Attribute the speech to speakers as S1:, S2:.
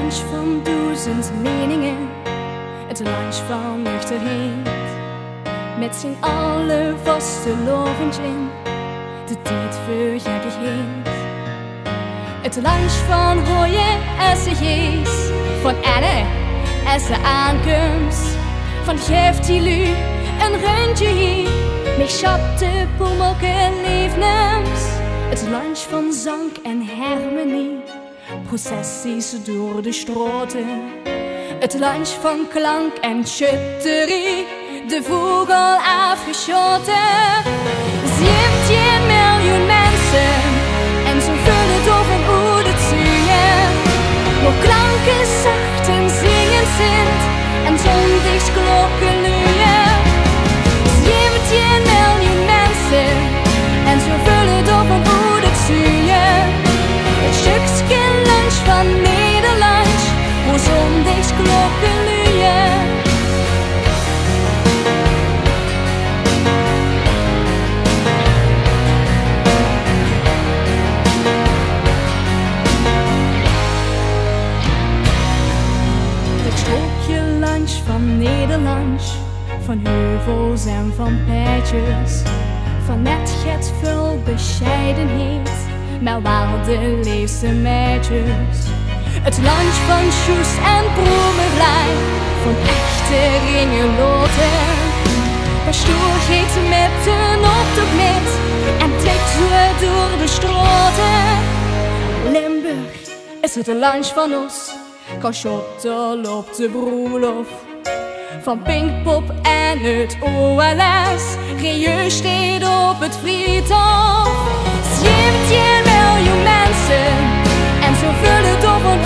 S1: lunch van 1000 meningen, het lunch van nuchterheid. Met z'n allen vaste lovend in, de tijd voor gekkigheid. Het lunch van hooien en ze gees, van Anne en ze aankomst. Van geeft die lu een rondje hier, met schatte pommelke leefnems. Het lunch van zang en harmonie, processies door de straten. Het lunch van klank en schutterie, de vogel afgeschoten. 17 miljoen mensen, en zo vullen het over hoe het zingen. Waar klanken zacht en zingen sint, en zondagsklokken luien. 17 miljoen mensen, en zo vullen het over hoe het zingen. Het stukje lunch van Nederland, waar zondagsklokken luien. Van Nederland, van heuvels en van pijtjes, van net het veel bescheidenheid, maar wel de leefste meisjes. Het land van Sjors en proemervlei, van echte ringeloten, waar stoerheid met een optocht met en trekt door de straten. Limburg is het land van ons, Cachottel op de broelof. Van Pinkpop en het OLS, Rieu steed op het friethof. 17 miljoen mensen, en zo vullen het op een